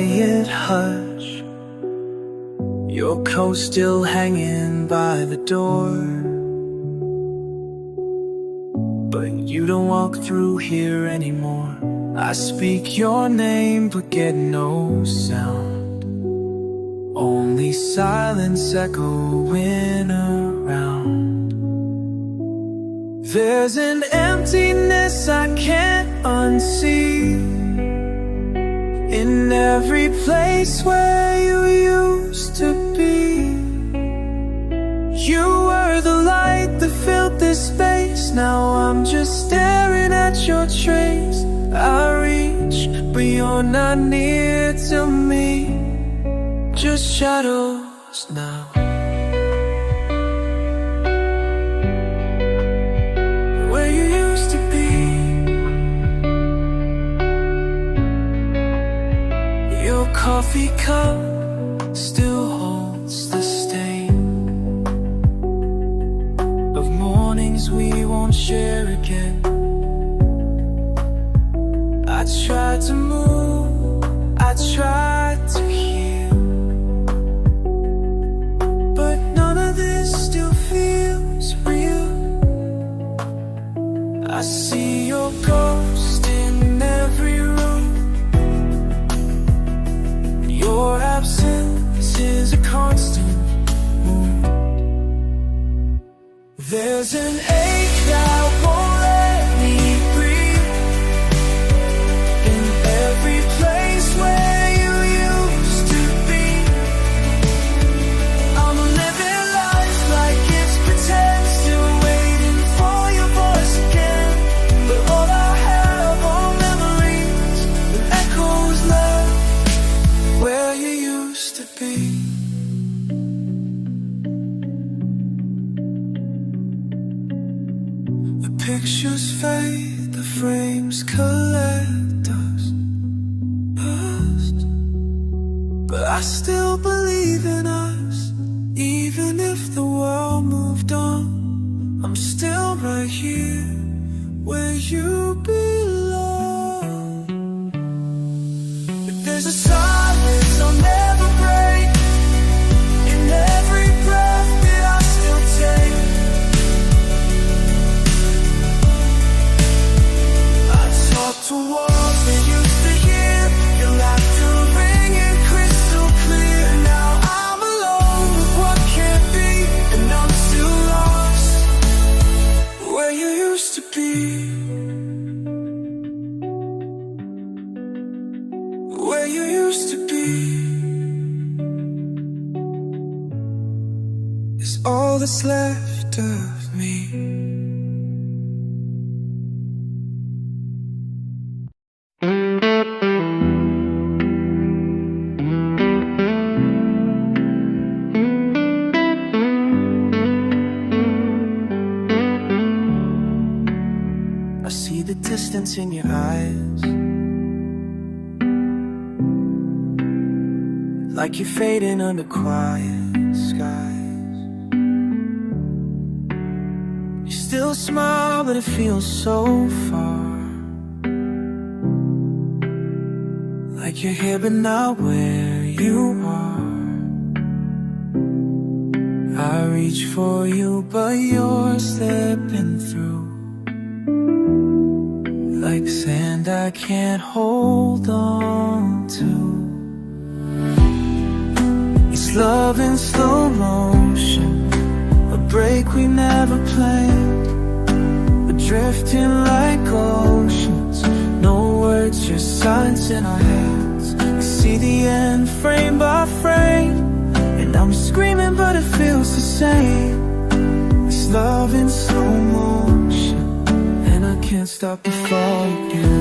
quiet hush, your coat still hanging by the door. But you don't walk through here anymore. I speak your name but get no sound, only silence echoing around. There's an emptiness I can't unsee in every place where you used to be. You were the light that filled this space. Now I'm just staring at your trace. I reach, but you're not near to me, just shadows now. Where you used to be, your coffee cup still holds the stain of mornings we won't share again. I tried to move, I tried to heal, but none of this still feels real. I see your ghost in every room. Your absence is a constant wound. There's an ache that won't let me breathe in every place where you used to be. I'm living life like it's pretend, still waiting for your voice again. But all I have are memories with echoes left where you used to be. The pictures fade, the frames collect dust, but I still believe in us. Even if the world moved on, I'm still right here where you belong. But there's a silence I'll never break in every breath that I still take. I talk to walls that used to hear your laughter ringing crystal clear. Now I'm alone with what can't be, and I'm still lost where you used to be. Where you used to be is all that's left of me. I see the distance in your eyes, like you're fading under quiet skies. You still smile, but it feels so far, like you're here but not where you are. I reach for you, but you're slipping through, like sand I can't hold on to. It's love in slow motion, a break we never planned. We're drifting like oceans, no words, just silence in our heads. We see the end frame by frame, and I'm screaming but it feels the same. It's love in slow motion, and I can't stop the fall again.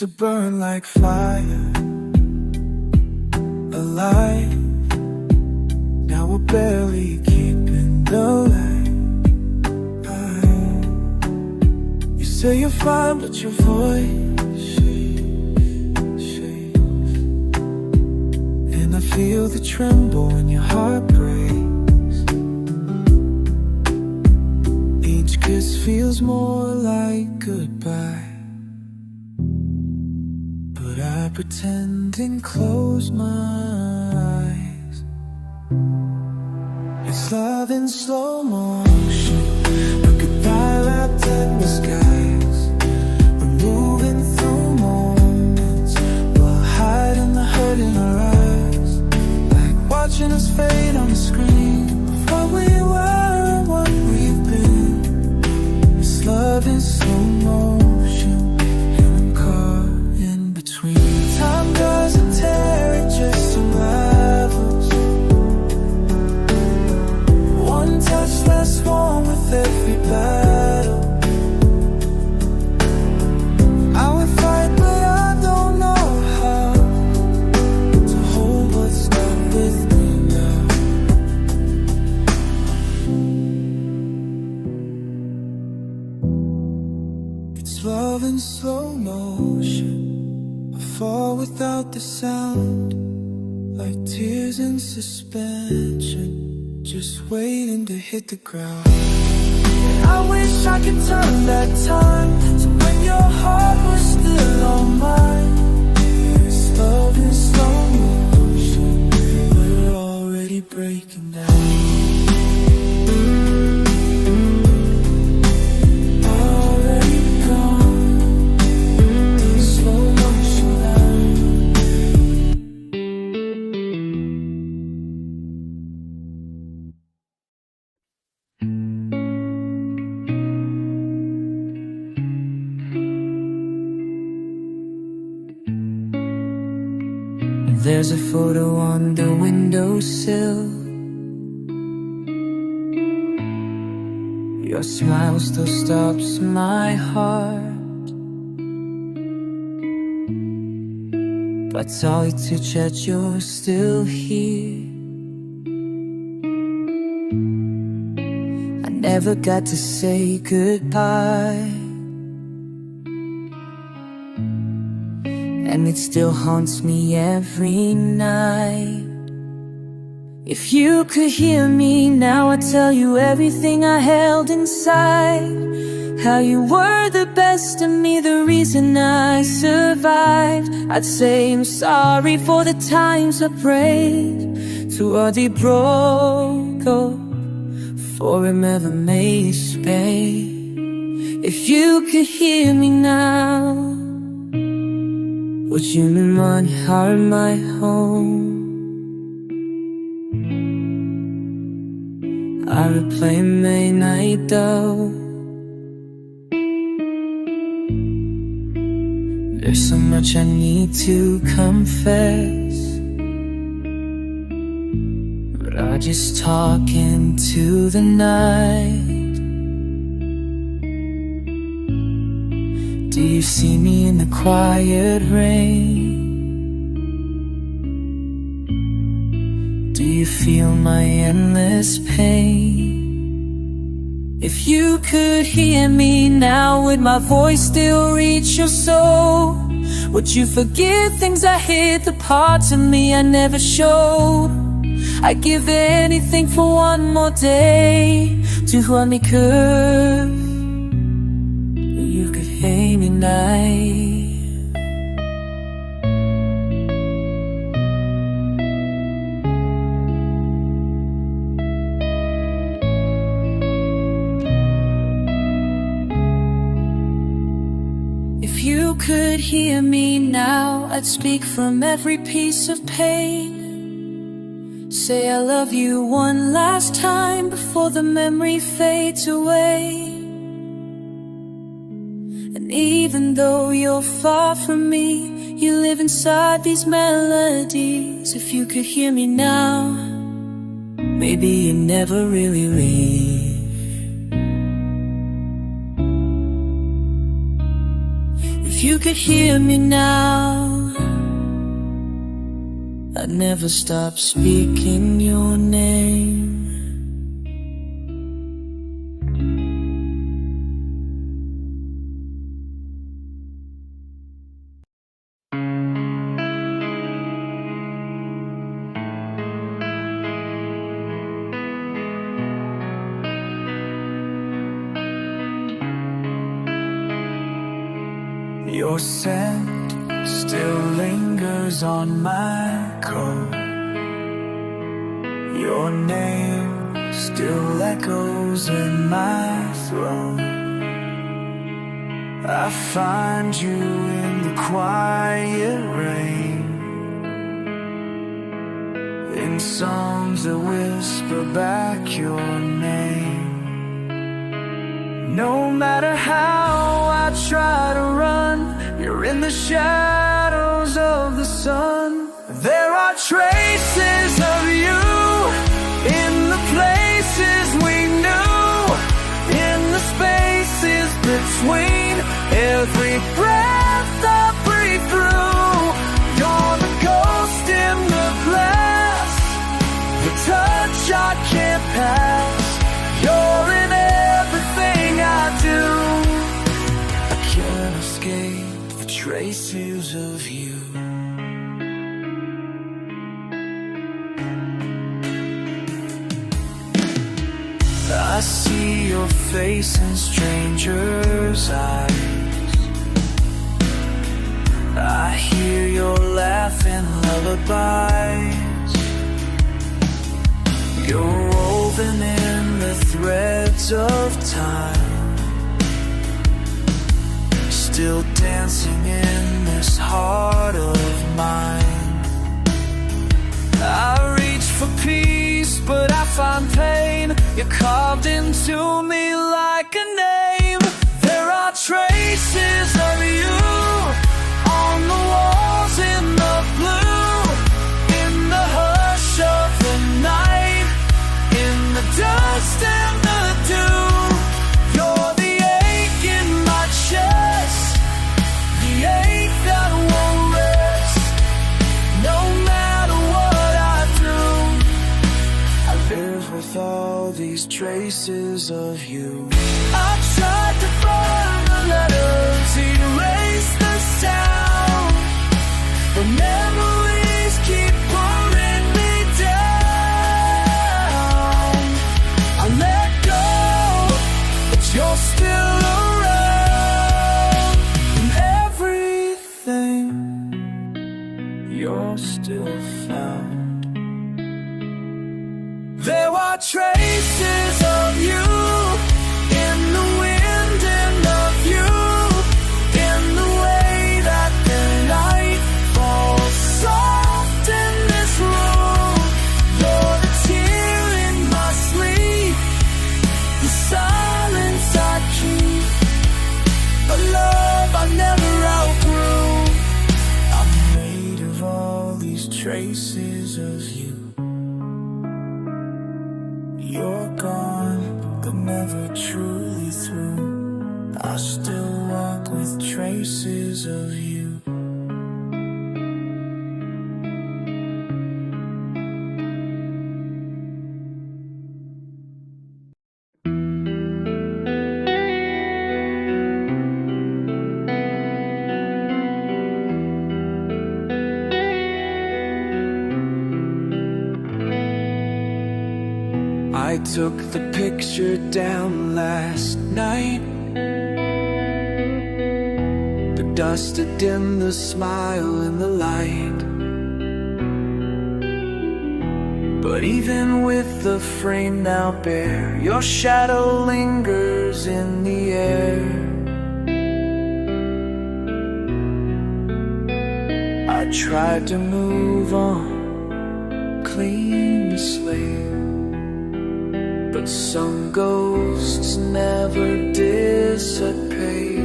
To burn like fire, alive. Now we're barely keeping the light. You say you're fine, but your voice shakes, and I feel the tremble when your heart breaks. seems more like goodbye, but I pretend and close my eyes. It's love in slow motion, a goodbye wrapped in disguise. We're moving through moments while hiding the hurt in our eyes, like watching us fade on the screen of what we were and what we've been. It's love in slow motion, and I'm caught in between. Time doesn't tear, it just unravels. One touch less warm with every battle. I would fight, but I don't know how to hold what's not with me now. It's love in slow motion. I fall without the sound, like tears in suspension, just waiting to hit the ground. And I wish I could turn back time to when your heart was still on mine. It's love in slow motion, we're already breaking down. Already gone, slow motion now. There's a photo on the windowsill. Your smile still stops my heart, but sorry to chat, you're still here. I never got to say goodbye, and it still haunts me every night. If you could hear me now, I'd tell you everything I held inside. How you were the best of me, the reason I survived. I'd say I'm sorry for the times I prayed to all they broke up, for him ever made space. If you could hear me now, would you mean my heart, my home? I replay May night though. There's so much I need to confess, but I just talk into the night. Do you see me in the quiet rain? Do you feel my endless pain? If you could hear me now, would my voice still reach your soul? Would you forgive things I hid, the parts of me I never showed? I'd give anything for one more day to hold me close. You could hate me night. If you could hear me now, I'd speak from every piece of pain. Say I love you one last time before the memory fades away. And even though you're far from me, you live inside these melodies. If you could hear me now, maybe you never really leave. If you could hear me now, I'd never stop speaking your name. Your scent still lingers on my coat. Your name still echoes in my throat. I find you in the quiet rain, in songs that whisper back your name. No matter how I try to run, you're in the shadows of the sun. There are traces of you in the places we knew, in the spaces between every breath I breathe through. You're the ghost in the glass, the touch I can't pass. You're in everything I do. I can't escape the traces of you. I see your face in strangers' eyes. I hear your laughing lullabies. You're woven in the threads of time, still dancing in this heart of mine. I reach for peace, but I find pain. You're carved into me like a name. There are traces of you on the walls in the blue, in the hush of the night, in the dust and the dew. You're the ache in my chest, the ache that won't rest. No matter what I do, I live with all these traces of you. I tried to burn the letters, erase the sound, but memories keep pulling me down. I let go, but you're still around. In everything, you're still found. There are traces of you in the wind and of you in the way that the night falls soft in this room. You're the tear in my sleep, the silence I keep, a love I never outgrew. I'm made of all these traces of you. You're gone, but never truly through. I still walk with traces of you. I took the picture down last night. The dust had dimmed the smile in the light. But even with the frame now bare, your shadow lingers in the air. I tried to move on, clean the slate, but some ghosts never dissipate.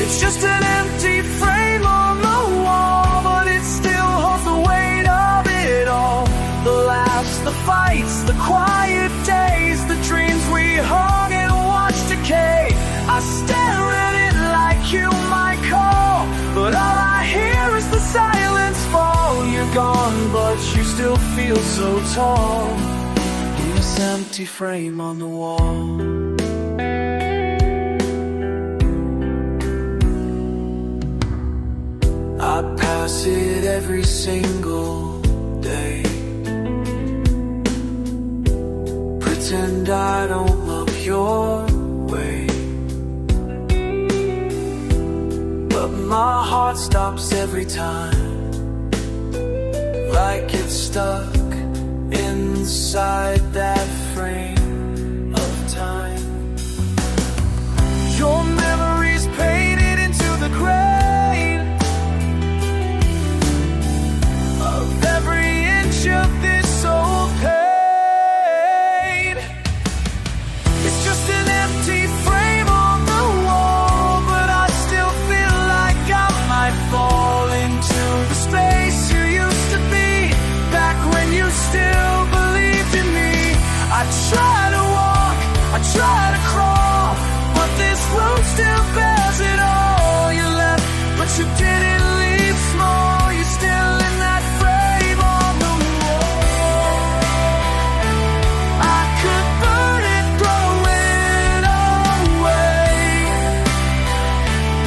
It's just an empty frame on the wall, but it still holds the weight of it all. The laughs, the fights, the quiet days, the dreams we hung and watched decay. I stare at it like you might call, but all I hear is the silence fall. You're gone, but you still feel so tall in this empty frame on the wall. I pass it every single day, pretend I don't look your way. heart stops every time, like it's stuck inside that frame of time. Your memories painted into the grain of every inch of this old pain. It's just an empty frame on the wall, but I still feel like I might fall into the space you used to be, back when you still believed in me. I try to walk, I try to crawl, but this road still bears it all. You left, but you didn't leave small. You're still in that frame on the wall. I could burn it, throw it away,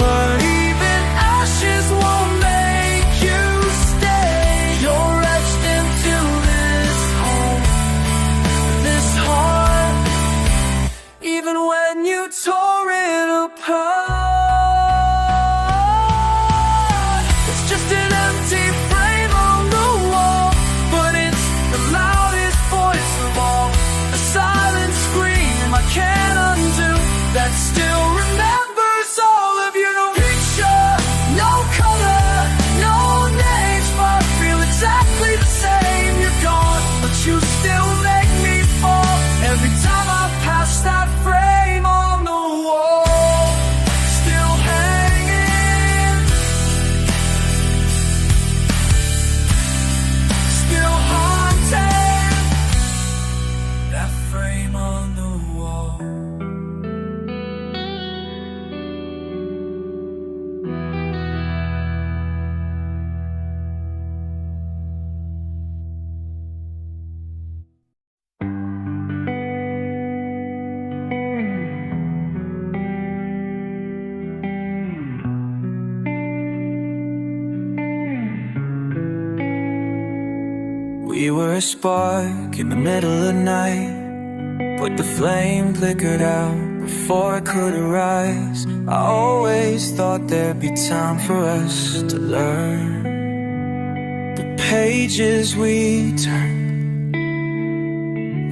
but even ashes won't make you stay. You're etched into this home, this heart, even when you tore it apart. It's just an empty frame on the wall, but it's the loudest voice of all, a silent scream I can't undo, that still remembers all of you. No picture, no color, no names, but feel exactly the same. You're gone, but you still make me fall every time I pass that frame on the wall. Still hanging, still haunted, that frame on the wall. We were a spark in the middle of the night, but the flame flickered out before it could arise. I always thought there'd be time for us to learn. The pages we turned,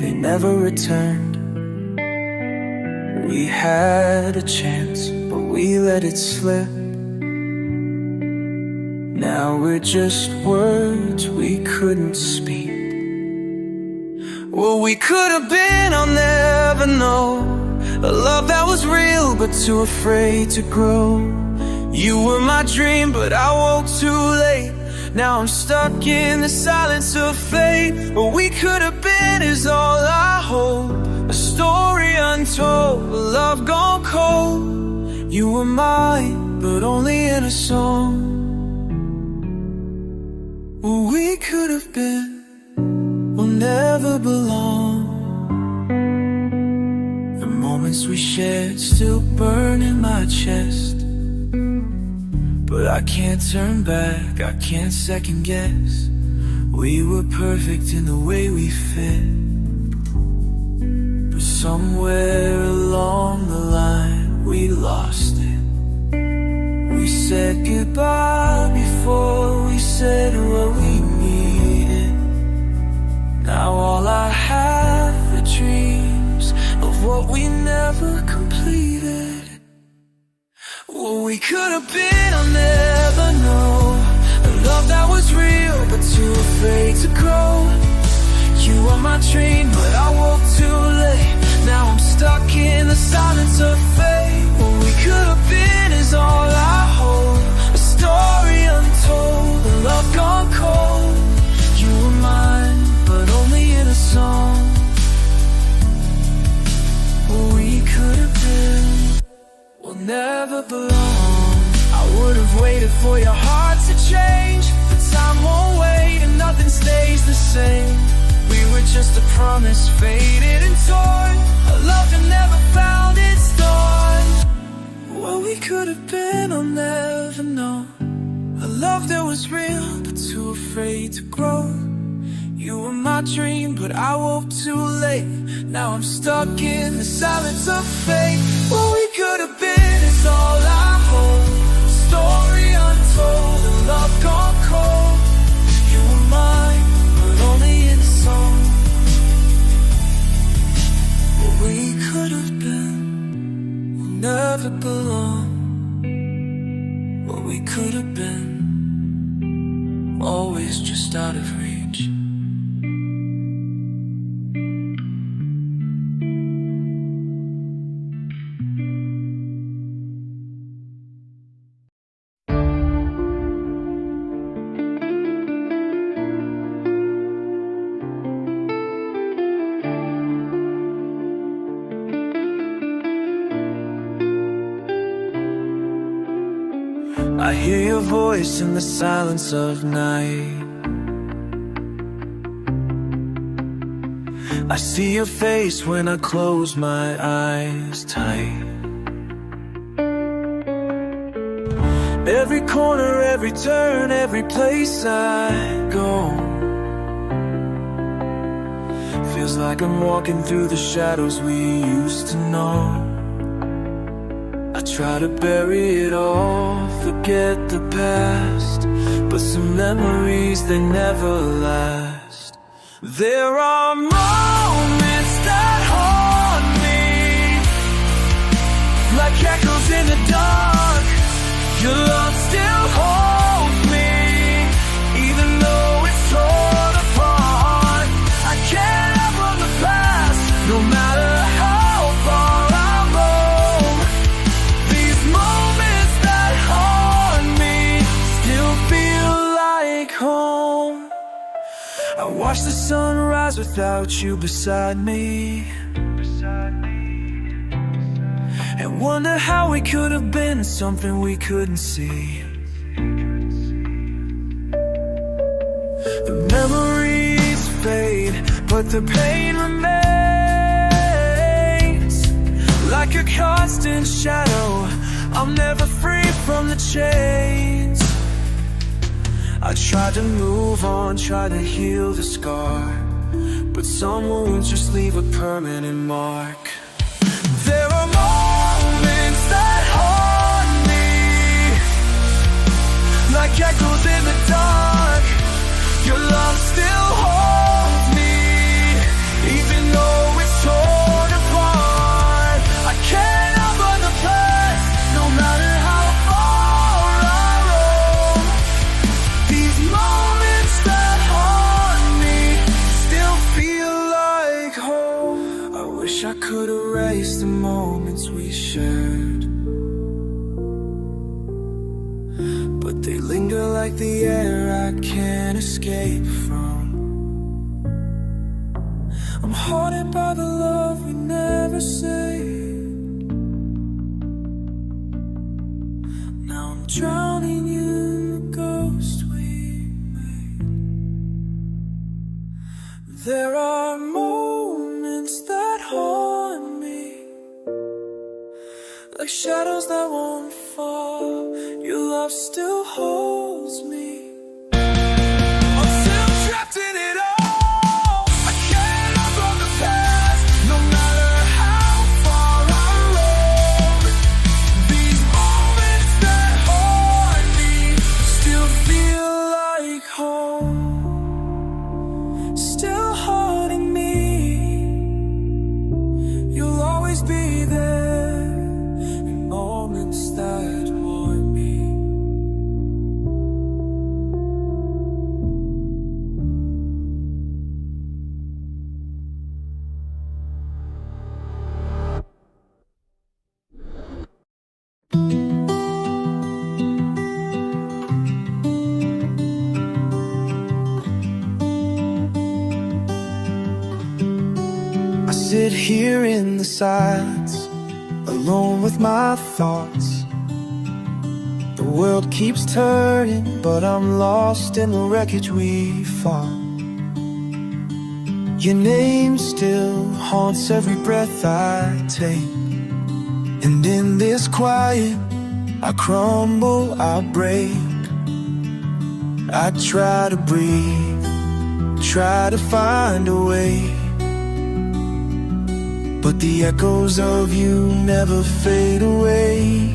they never returned. We had a chance, but we let it slip. Now we're just words we couldn't speak. What we could have been, I'll never know. A love that was real but too afraid to grow. You were my dream, but I woke too late. Now I'm stuck in the silence of fate. What we could have been is all I hope, a story untold, a love gone cold. You were mine, but only in a song. What we could have been will never belong. The moments we shared still burn in my chest, but I can't turn back, I can't second guess. We were perfect in the way we fit, but somewhere along the line we lost it. We said goodbye before we said what we needed. Now all I have are dreams of what we never completed. What we could have been, I'll never know. A love that was real but too afraid to grow. You were my dream, but I woke too late. Now I'm stuck in the silence of fate. What we could have been is all I hold, a story untold, a love gone cold. You were mine, but only in a song. What we could have been will never belong. I would have waited for your heart to change, but time won't wait and nothing stays the same. We were just a promise, faded and torn, a love that never found its dawn. What we could have been, I'll never know. A love that was real, but too afraid to grow. You were my dream, but I woke too late. Now I'm stuck in the silence of fate. What we could have been is all I hold, story untold. told and love gone cold. You were mine, but only in song. What we could have been will never belong. What we could have been, always just out of reach. I hear your voice in the silence of night. I see your face when I close my eyes tight. Every corner, every turn, every place I go, feels like I'm walking through the shadows we used to know. I try to bury it all, forget the past, but some memories, they never last. There are moments that haunt me, like echoes in the dark. Your love still holds me, even though it's torn apart. I can't outrun the past, no matter how far I roam. These moments that haunt me still feel like home. I watch the sun rise without you beside me, and wonder how we could have been something we couldn't see. The memories fade, but the pain remains. Like a constant shadow, I'm never free from the chains. I tried to move on, try to heal the scar, but some wounds just leave a permanent mark. There are moments that haunt me, like echoes in the dark. Your love still holds me, even though it's torn apart. I can't outrun the past, no matter how far I roam. These moments that haunt me still feel like home. I wish I could erase the moments we shared, but they linger like the air I can't escape from. I'm haunted by the love we never saved. Now I'm drowning in the ghost we made. There are moments that haunt me, like shadows that won't fall. Your love still holds me. I'm still trapped in it all. I can't outrun the past, no matter how far I roam. These moments that haunt me still feel like home, still haunting me. You'll always be there in moments that haunt me. I sit here in the silence, alone with my thoughts. The world keeps turning, but I'm lost in the wreckage we fought. Your name still haunts every breath I take, and in this quiet, I crumble, I break. I try to breathe, try to find a way, but the echoes of you never fade away.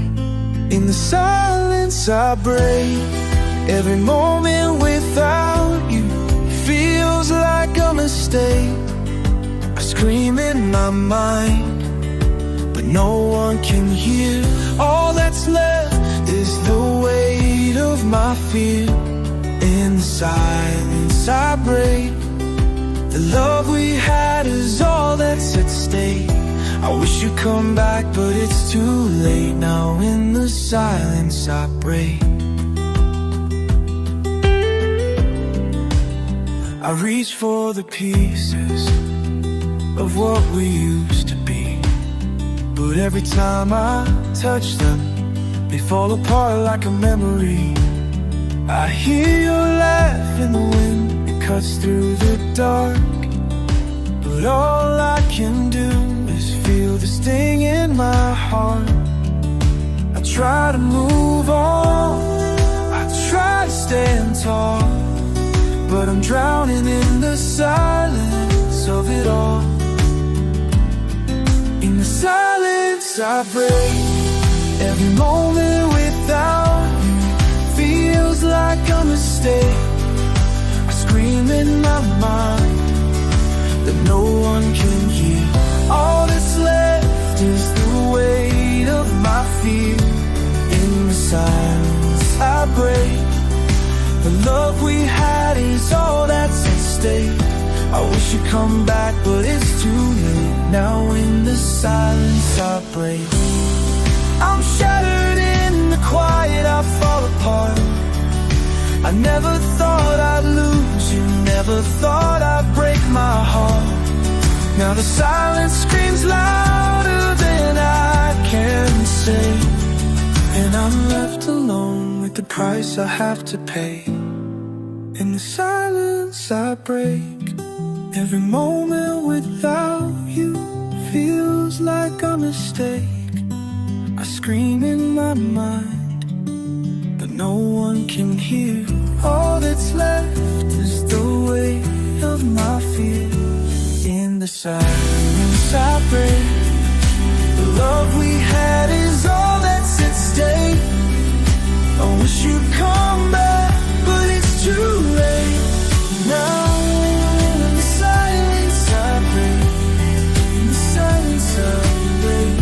In the silence I break. Every moment without you feels like a mistake. I scream in my mind, but no one can hear. All that's left is the weight of my fear. In the silence I break. The love we had is all that's at stake. I wish you'd come back, but it's too late now. In the silence I break. I reach for the pieces of what we used to be, but every time I touch them, they fall apart like a memory. I hear your laugh in the wind, it cuts through the dark, but all I can do is feel the sting in my heart. I try to move on, I try to stand tall, but I'm drowning in the silence of it all. In the silence I break. Every moment without you feels like a mistake. I scream in my mind that no one can hear. All that's left is the weight of my fear. In the silence I break. The love we had is all that's at stake. I wish you'd come back, but it's too late now. In the silence I break. I'm shattered in the quiet, I fall apart. I never thought I'd lose you, never thought I'd break my heart. Now the silence screams louder than I can say, and I'm left alone with the price I have to pay. In the silence I break. Every moment without you feels like a mistake. I scream in my mind, but no one can hear. All that's left is the weight of my fear. In the silence I break. The love we had is all that's at stake. I wish you'd come back, but it's too late now. In the silence I break. In the silence I break.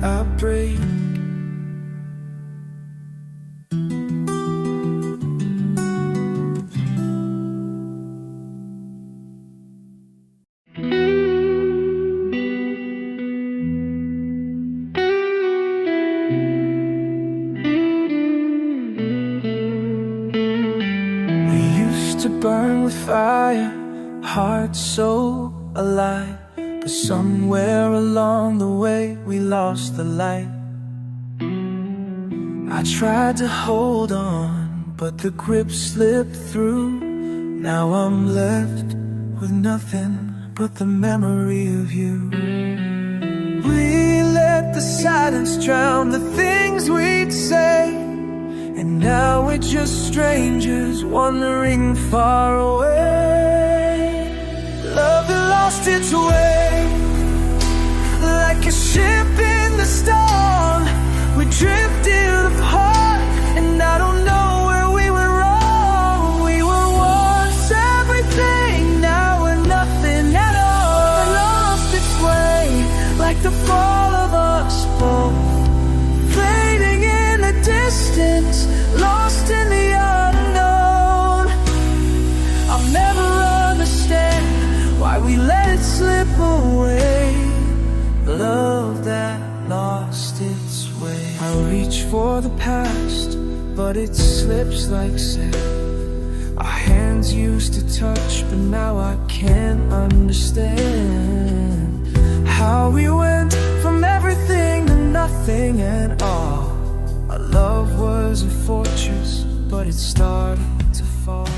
I break. To burn with fire, heart so alive, but somewhere along the way we lost the light. I tried to hold on, but the grip slipped through. Now I'm left with nothing but the memory of you. We let the silence drown the things we'd say, and now we're just strangers wandering far away. Love that lost its way, like a ship in the storm. We drifted apart, and I don't know where we went wrong. We were once everything, now we're nothing at all. It lost its way, like the fall of us both, fading in the distance, lost in the unknown. I'll never understand why we let it slip away. Love that lost its way. I reach for the past, but it slips like sand. Our hands used to touch, but now I can't understand how we went from everything to nothing at all. Our love was a fortress, but it started to fall.